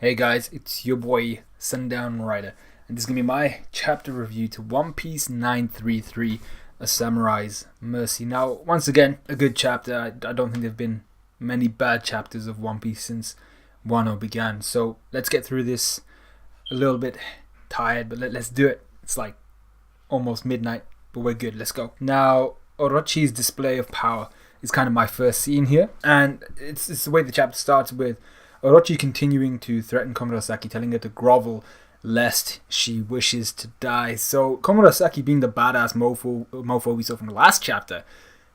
Hey guys, it's your boy Sundown Rider, and this is gonna be my chapter review to One Piece 933, A Samurai's Mercy. Now, once again, a good chapter. I don't think there have been many bad chapters of One Piece since Wano began. So let's get through this. A little bit tired, but let's do it. It's like almost midnight, but we're good. Let's go. Now, Orochi's display of power is kind of my first scene here, and it's the way the chapter starts with Orochi continuing to threaten Komurasaki, telling her to grovel lest she wishes to die. So Komurasaki, being the badass mofo we saw from the last chapter,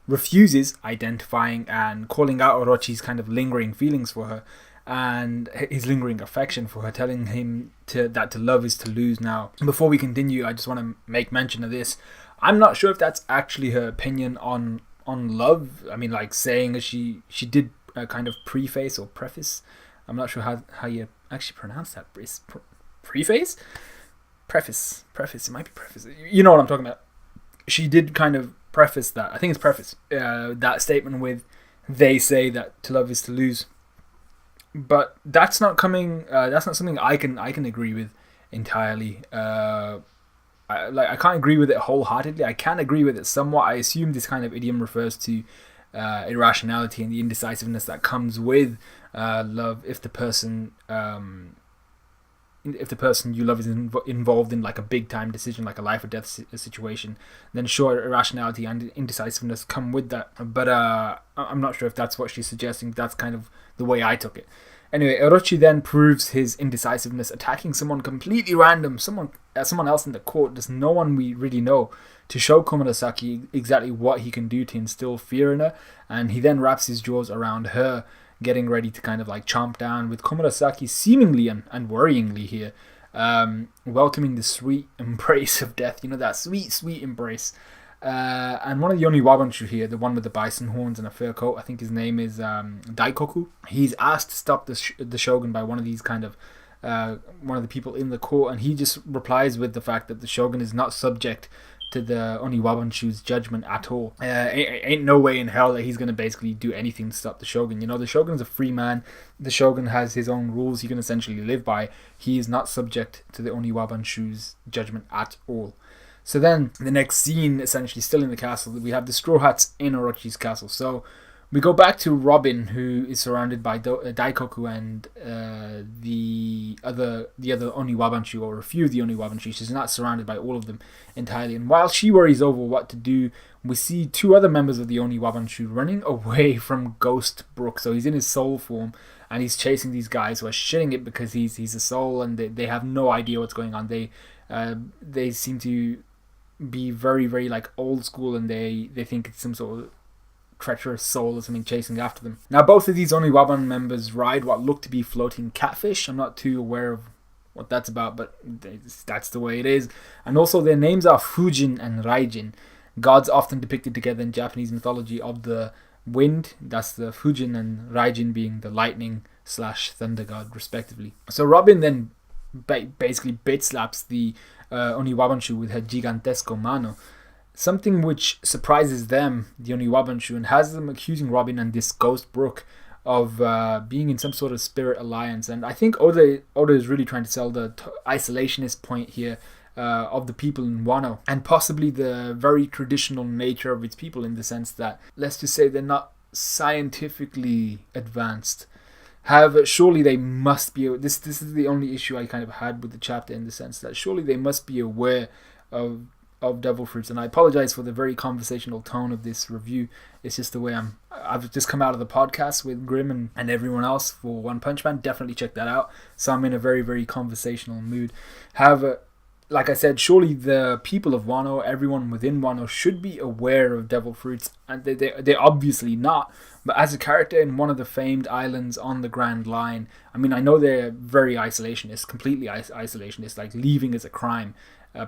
refuses, identifying and calling out Orochi's kind of lingering feelings for her and his lingering affection for her, telling him that to love is to lose. Now, before we continue, I just want to make mention of this. I'm not sure if that's actually her opinion on love. I mean, like saying she did a kind of preface or preface. I'm not sure how you actually pronounce that. Preface? Preface. It might be preface. You know what I'm talking about. She did kind of preface that. I think it's preface. That statement with, they say that to love is to lose. But that's not coming. That's not something I can agree with entirely. I can't agree with it wholeheartedly. I can agree with it somewhat. I assume this kind of idiom refers to irrationality and the indecisiveness that comes with love. If the person you love is involved in like a big time decision, like a life or death situation, then sure, irrationality and indecisiveness come with that. But I'm not sure if that's what she's suggesting. That's kind of the way I took it. Anyway, Orochi then proves his indecisiveness, attacking someone completely random, someone else in the court, just no one we really know, to show Komurasaki exactly what he can do to instill fear in her. And he then wraps his jaws around her, getting ready to kind of like chomp down, with Komurasaki seemingly and worryingly here welcoming the sweet embrace of death. You know, that sweet embrace. And one of the Oniwabanshu here, the one with the bison horns and a fur coat, I think his name is Daikoku. He's asked to stop the shogun by one of these kind of one of the people in the court, and he just replies with the fact that the shogun is not subject to the Oniwabanshu's judgment at all. Ain't no way in hell that he's going to basically do anything to stop the shogun. You know, the shogun's a free man. The shogun has his own rules he can essentially live by. He is not subject to the Oniwabanshu's judgment at all. So then, the next scene, essentially still in the castle, we have the Straw Hats in Orochi's castle. So we go back to Robin, who is surrounded by Daikoku and the other Oniwabanshu, or a few of the Oniwabanshu. She's not surrounded by all of them entirely. And while she worries over what to do, we see two other members of the Oniwabanshu running away from Ghost Brook. So he's in his soul form, and he's chasing these guys who are shitting it because he's a soul, and they have no idea what's going on. They seem to be very, very like old school, and they think it's some sort of treacherous soul or something chasing after them. Now, both of these Oniwaban members ride what look to be floating catfish. I'm not too aware of what that's about, but that's the way it is. And also their names are Fujin and Raijin, gods often depicted together in Japanese mythology of the wind. That's the Fujin, and Raijin being the lightning / thunder god respectively. So Robin then basically bit slaps the Oniwabanshu with her gigantesco mano, something which surprises them, the Oniwabanshu, and has them accusing Robin and this Ghost Brook of being in some sort of spirit alliance. And I think Oda is really trying to sell the isolationist point here of the people in Wano, and possibly the very traditional nature of its people, in the sense that, let's just say, they're not scientifically advanced. However, surely they must be. This is the only issue I kind of had with the chapter, in the sense that surely they must be aware of devil fruits. And I apologize for the very conversational tone of this review. It's just the way I've just come out of the podcast with Grimm and everyone else for One Punch Man. Definitely check that out. So I'm in a very, very conversational mood. However, like I said, surely the people of Wano, everyone within Wano, should be aware of devil fruits, and they're obviously not. But as a character in one of the famed islands on the Grand Line, I mean, I know they're very isolationist, completely isolationist, like leaving is a crime,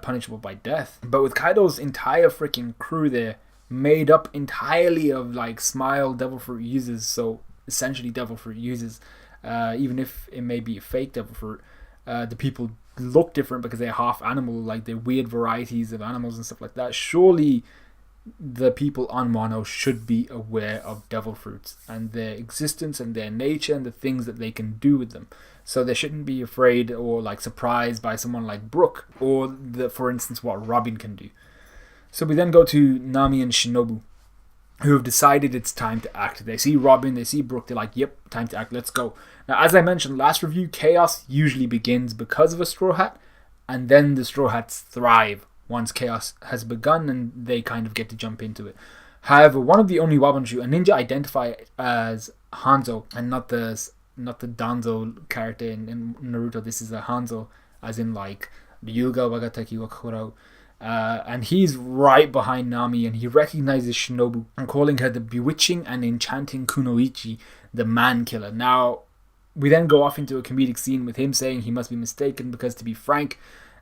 punishable by death. But with Kaido's entire freaking crew there, made up entirely of like Smile devil fruit users, so essentially devil fruit users, even if it may be a fake devil fruit, the people look different because they're half animal, like they're weird varieties of animals and stuff like that. Surely the people on Wano should be aware of devil fruits and their existence and their nature and the things that they can do with them. So they shouldn't be afraid or like surprised by someone like Brook or for instance what Robin can do. So we then go to Nami and Shinobu, who have decided it's time to act. They see Robin, they see Brook, they're like, yep, time to act, let's go. Now, as I mentioned last review, chaos usually begins because of a Straw Hat, and then the Straw Hats thrive once chaos has begun and they kind of get to jump into it. However, one of the only Wabanshu, a ninja identified as Hanzo, and not the Danzo character in Naruto. This is a Hanzo, as in like Ryuga Wagateki wa Kurao. And he's right behind Nami, and he recognizes Shinobu and calling her the bewitching and enchanting Kunoichi, the man killer. Now, we then go off into a comedic scene with him saying he must be mistaken because, to be frank,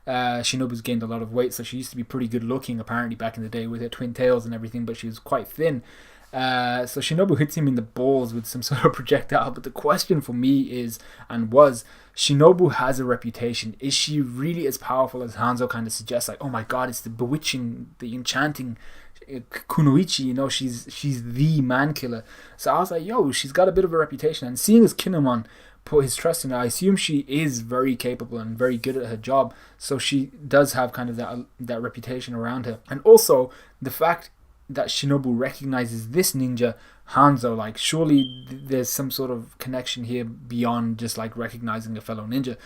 Shinobu's gained a lot of weight, so she used to be pretty good looking apparently back in the day with her twin tails and everything, but she was quite thin. So Shinobu hits him in the balls with some sort of projectile. But the question for me is, and was, Shinobu has a reputation. Is she really as powerful as Hanzo kind of suggests? Like, oh my god, it's the bewitching, the enchanting Kunoichi, you know, she's the man killer. So I was like, yo, she's got a bit of a reputation. And seeing as Kinemon put his trust in her, I assume she is very capable and very good at her job. So she does have kind of that reputation around her. And also the fact that Shinobu recognizes this ninja, Hanzo, like surely there's some sort of connection here beyond just like recognizing a fellow ninja.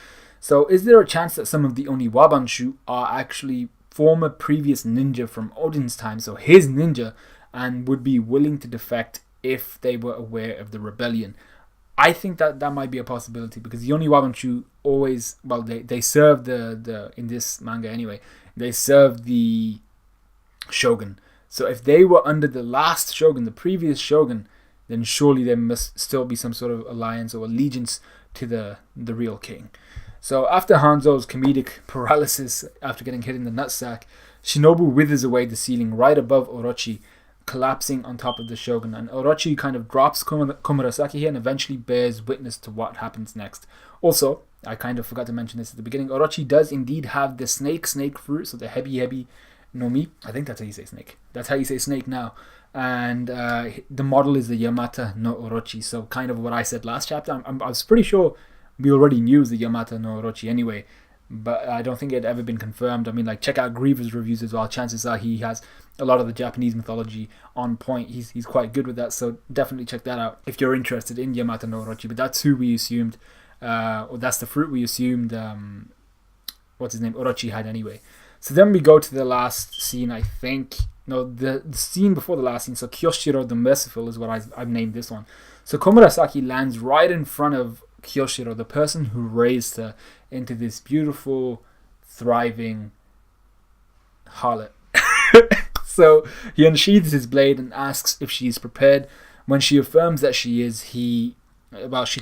So is there a chance that some of the Oniwabanshu are actually former previous ninja from Odin's time, so his ninja, and would be willing to defect if they were aware of the rebellion? I think that might be a possibility, because the Oniwabanshu always, well, they serve the in this manga anyway, they serve the shogun. So if they were under the last shogun, the previous shogun, then surely there must still be some sort of alliance or allegiance to the real king. So after Hanzo's comedic paralysis after getting hit in the nutsack, Shinobu withers away the ceiling right above Orochi, collapsing on top of the shogun. And Orochi kind of drops Komurasaki here and eventually bears witness to what happens next. Also, I kind of forgot to mention this at the beginning, Orochi does indeed have the snake fruit, so the Hebi Nomi. I think that's how you say snake. That's how you say snake now. And the model is the Yamata no Orochi. So kind of what I said last chapter. I was pretty sure we already knew the Yamata no Orochi anyway, but I don't think it had ever been confirmed. I mean, like, check out Griever's reviews as well. Chances are he has a lot of the Japanese mythology on point. He's quite good with that, so definitely check that out if you're interested in Yamata no Orochi. But that's who we assumed, or that's the fruit we assumed, what's his name, Orochi had anyway. So then we go to the last scene, I think. No, the scene before the last scene. So Kyoshiro the Merciful is what I've named this one. So Komurasaki lands right in front of Kyoshiro, the person who raised her into this beautiful, thriving harlot. So he unsheathes his blade and asks if she is prepared. When she affirms that she is, she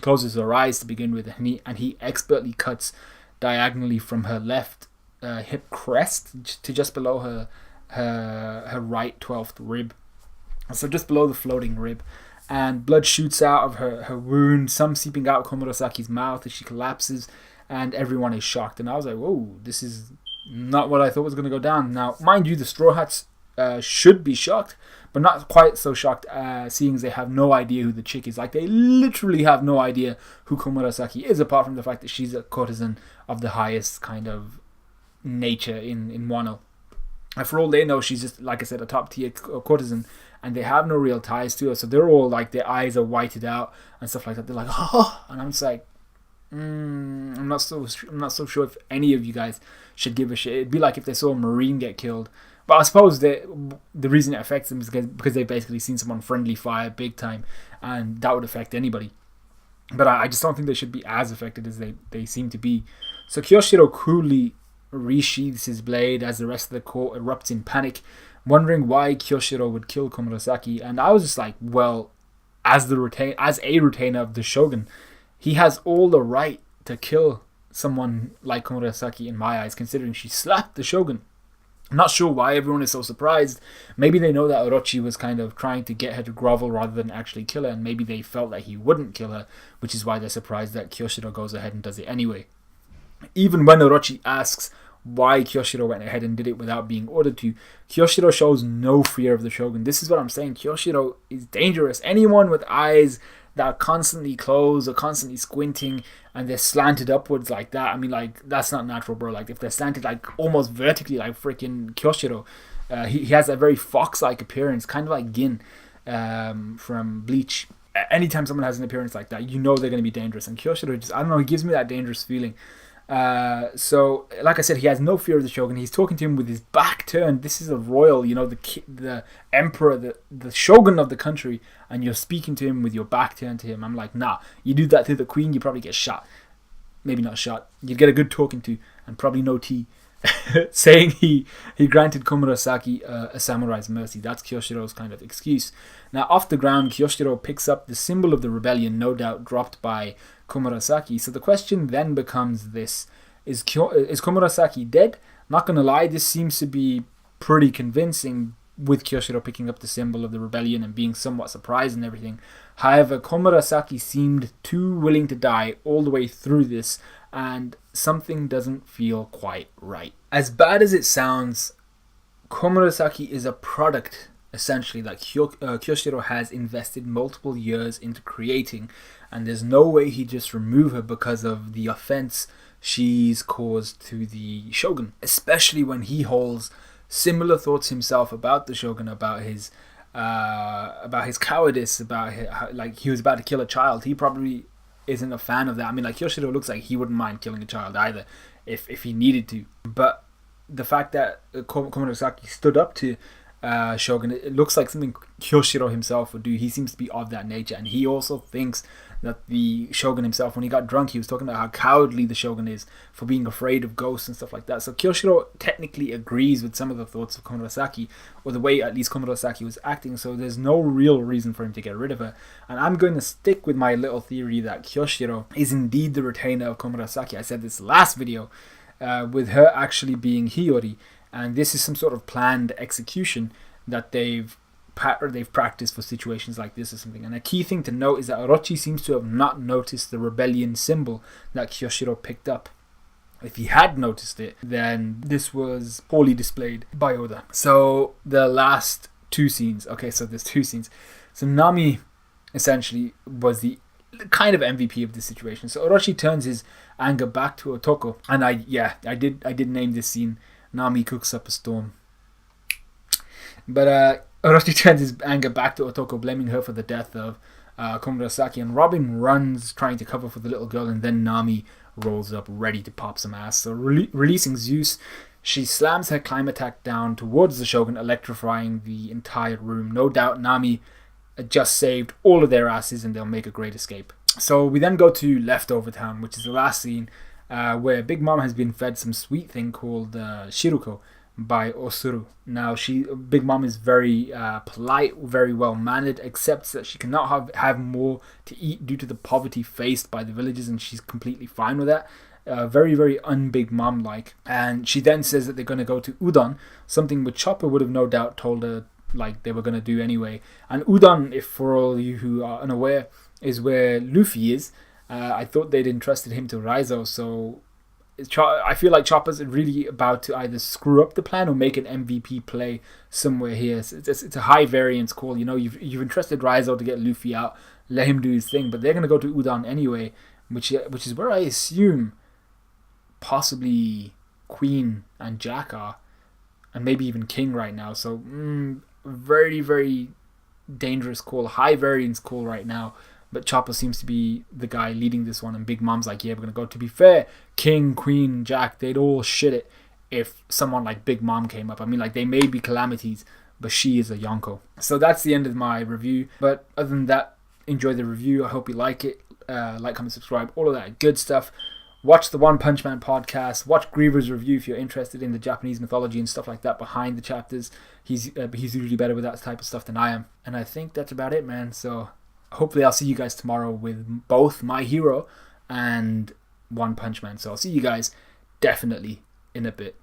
closes her eyes to begin with, and he expertly cuts diagonally from her left hip crest to just below her right 12th rib, so just below the floating rib, and blood shoots out of her wound, some seeping out Komurasaki's mouth as she collapses, and everyone is shocked. And I was like, whoa, this is not what I thought was going to go down. Now, mind you, the Straw Hats should be shocked, but not quite so shocked, seeing as they have no idea who the chick is. Like, they literally have no idea who Komurasaki is, apart from the fact that she's a courtesan of the highest kind of nature in Wano. And for all they know, she's just, like I said, a top tier courtesan, and they have no real ties to her. So they're all like, their eyes are whited out and stuff like that. They're like, oh, and I'm just like, I'm not so sure if any of you guys should give a shit. It'd be like if they saw a Marine get killed. But I suppose the reason it affects them is because they've basically seen someone friendly fire big time, and that would affect anybody. But I just don't think they should be as affected as they seem to be. So Kyoshiro coolly resheathes his blade as the rest of the court erupts in panic, wondering why Kyoshiro would kill Komurasaki. And I was just like, well, as a retainer of the shogun, he has all the right to kill someone like Komurasaki in my eyes, considering she slapped the shogun. I'm not sure why everyone is so surprised. Maybe they know that Orochi was kind of trying to get her to grovel rather than actually kill her, and maybe they felt that he wouldn't kill her, which is why they're surprised that Kyoshiro goes ahead and does it anyway. Even when Orochi asks why Kyoshiro went ahead and did it without being ordered to. Kyoshiro shows no fear of the Shogun. This is what I'm saying. Kyoshiro is dangerous. Anyone with eyes that are constantly closed or constantly squinting and they're slanted upwards like that, I mean, like, that's not natural, bro. Like, if they're slanted like almost vertically like freaking Kyoshiro, he has a very fox-like appearance, kind of like Gin from Bleach. Anytime someone has an appearance like that, you know they're going to be dangerous. And Kyoshiro just, I don't know, he gives me that dangerous feeling. So, like I said, he has no fear of the Shogun. He's talking to him with his back turned. This is a royal, you know, the emperor, the Shogun of the country, and you're speaking to him with your back turned to him. I'm like, nah, you do that to the queen, you probably get shot. Maybe not shot. You'd get a good talking to, and probably no tea. Saying he granted Komurasaki a samurai's mercy. That's Kyoshiro's kind of excuse. Now, off the ground, Kyoshiro picks up the symbol of the rebellion, no doubt dropped by Komurasaki. So the question then becomes this: is Komurasaki dead? Not gonna lie, this seems to be pretty convincing, with Kyoshiro picking up the symbol of the rebellion and being somewhat surprised and everything. However, Komurasaki seemed too willing to die all the way through this, and something doesn't feel quite right. As bad as it sounds, Komurasaki is a product, essentially, that Kyoshiro has invested multiple years into creating, and there's no way he just remove her because of the offense she's caused to the Shogun, especially when he holds similar thoughts himself about the Shogun, about his cowardice, about like he was about to kill a child. He probably isn't a fan of that. I mean, like, Kyoshiro looks like he wouldn't mind killing a child either if he needed to. But the fact that Komurasaki stood up to Shogun, it looks like something Kyoshiro himself would do. He seems to be of that nature, and he also thinks that the Shogun himself, when he got drunk, he was talking about how cowardly the Shogun is for being afraid of ghosts and stuff like that. So Kyoshiro technically agrees with some of the thoughts of Komurasaki, or the way at least Komurasaki was acting, so there's no real reason for him to get rid of her. And I'm going to stick with my little theory that Kyoshiro is indeed the retainer of Komurasaki. I said this last video, with her actually being Hiyori, and this is some sort of planned execution that they've practiced for situations like this or something. And a key thing to note is that Orochi seems to have not noticed the rebellion symbol that Kyoshiro picked up. If he had noticed it, then this was poorly displayed by Oda. So the last two scenes, okay, so there's two scenes. So Nami essentially was the kind of MVP of this situation. So Orochi turns his anger back to Otoko, and I did name this scene Nami Cooks Up a Storm. But Orochi turns his anger back to Otoko, blaming her for the death of Komurasaki, and Robin runs trying to cover for the little girl, and then Nami rolls up ready to pop some ass. So releasing Zeus, she slams her climb attack down towards the Shogun, electrifying the entire room. No doubt Nami just saved all of their asses and they'll make a great escape. So we then go to Leftover Town, which is the last scene, where Big Mom has been fed some sweet thing called Shiruko by Osuru. Now, Big Mom is very polite, very well mannered, accepts that she cannot have more to eat due to the poverty faced by the villagers, and she's completely fine with that. Very, very un-Big Mom like. And she then says that they're going to go to Udon, something which Chopper would have no doubt told her like they were going to do anyway. And Udon, if for all you who are unaware, is where Luffy is. I thought they'd entrusted him to Raizo, so I feel like Chopper's really about to either screw up the plan or make an MVP play somewhere here. It's a high variance call. You know, you've entrusted Raizo to get Luffy out, let him do his thing, but they're going to go to Udon anyway, which is where I assume possibly Queen and Jack are, and maybe even King right now. So very, very dangerous call, high variance call right now. But Chopper seems to be the guy leading this one, and Big Mom's like, yeah, we're going to go. To be fair, King, Queen, Jack, they'd all shit it if someone like Big Mom came up. I mean, like, they may be calamities, but she is a Yonko. So that's the end of my review. But other than that, enjoy the review. I hope you like it. Like, comment, subscribe, all of that good stuff. Watch the One Punch Man podcast. Watch Griever's review if you're interested in the Japanese mythology and stuff like that behind the chapters. He's usually better with that type of stuff than I am. And I think that's about it, man. So hopefully I'll see you guys tomorrow with both My Hero and One Punch Man. So I'll see you guys definitely in a bit.